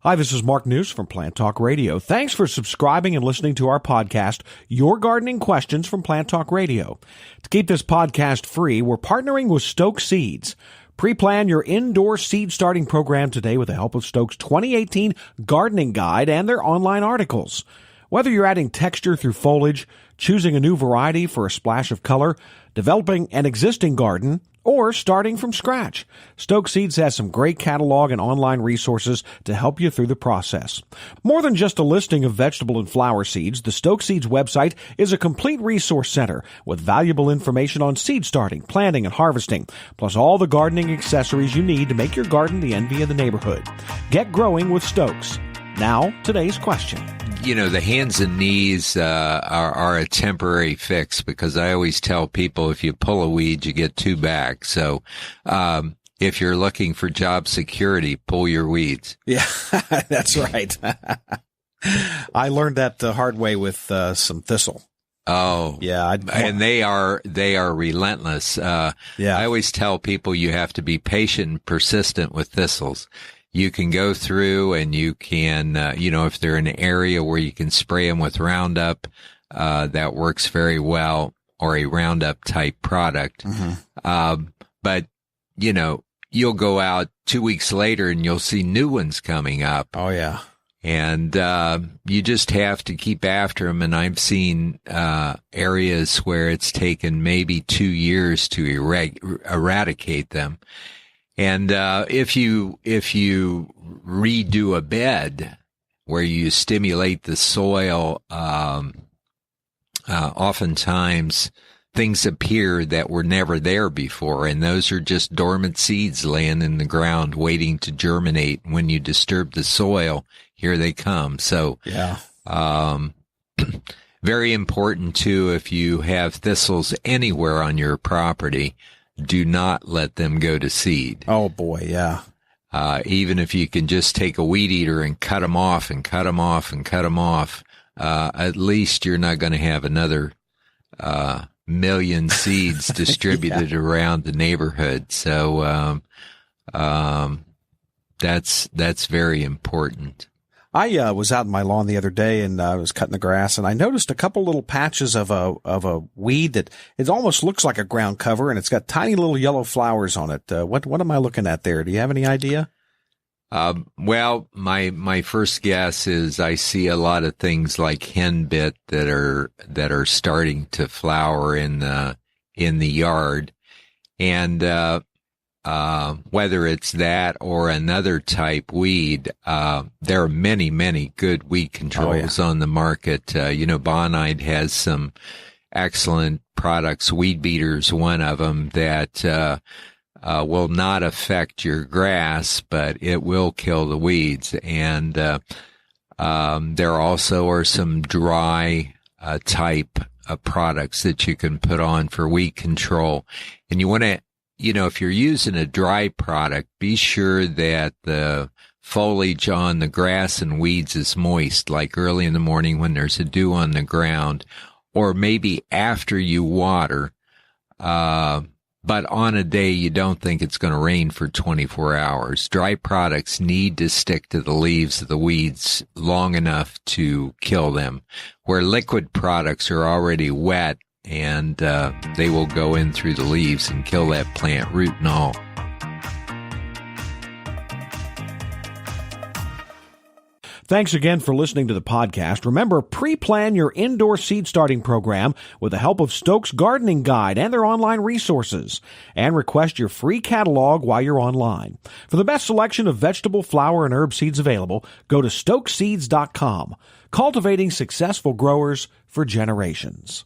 Hi, this is Mark News from Plant Talk Radio. Thanks for subscribing and listening to our podcast, Your Gardening Questions from Plant Talk Radio. To keep this podcast free, we're partnering with Stoke Seeds. Pre-plan your indoor seed starting program today with the help of Stoke's 2018 Gardening Guide and their online articles. Whether you're adding texture through foliage, choosing a new variety for a splash of color, developing an existing garden, or starting from scratch, Stoke Seeds has some great catalog and online resources to help you through the process. More than just a listing of vegetable and flower seeds, the Stoke Seeds website is a complete resource center with valuable information on seed starting, planting, and harvesting, plus all the gardening accessories you need to make your garden the envy of the neighborhood. Get growing with Stokes. Now, today's question. You know, the hands and knees are a temporary fix, because I always tell people if you pull a weed, you get two back. So if you're looking for job security, pull your weeds. Yeah, that's right. I learned that the hard way with some thistle. Oh, yeah. And they are relentless. Yeah. I always tell people you have to be patient and persistent with thistles. You can go through and you can, if they're in an area where you can spray them with Roundup, that works very well, or a Roundup type product. Mm-hmm. But, you'll go out 2 weeks later and you'll see new ones coming up. Oh, yeah. And, you just have to keep after them. And I've seen, areas where it's taken maybe 2 years to eradicate them. And if you redo a bed where you stimulate the soil, oftentimes things appear that were never there before, and those are just dormant seeds laying in the ground waiting to germinate. When you disturb the soil, here they come. So, yeah. Very important too, if you have thistles anywhere on your property, do not let them go to seed. Oh, boy, yeah. Even if you can just take a weed eater and cut them off and cut them off and cut them off, at least you're not going to have another million seeds distributed around the neighborhood. So that's very important. I was out in my lawn the other day, and I was cutting the grass, and I noticed a couple little patches of a weed that it almost looks like a ground cover, and it's got tiny little yellow flowers on it. What am I looking at there? Do you have any idea? Well, my first guess is I see a lot of things like henbit that are starting to flower in the yard, and whether it's that or another type weed, there are many, many good weed controls on the market. Bonide has some excellent products. Weed Beater's one of them that will not affect your grass, but it will kill the weeds. And there also are some dry type products that you can put on for weed control. And you want to, if you're using a dry product, be sure that the foliage on the grass and weeds is moist, like early in the morning when there's a dew on the ground, or maybe after you water, but on a day you don't think it's going to rain for 24 hours. Dry products need to stick to the leaves of the weeds long enough to kill them, where liquid products are already wet, and they will go in through the leaves and kill that plant, root and all. Thanks again for listening to the podcast. Remember, pre-plan your indoor seed starting program with the help of Stoke's Gardening Guide and their online resources. And request your free catalog while you're online. For the best selection of vegetable, flower, and herb seeds available, go to stokeseeds.com. Cultivating successful growers for generations.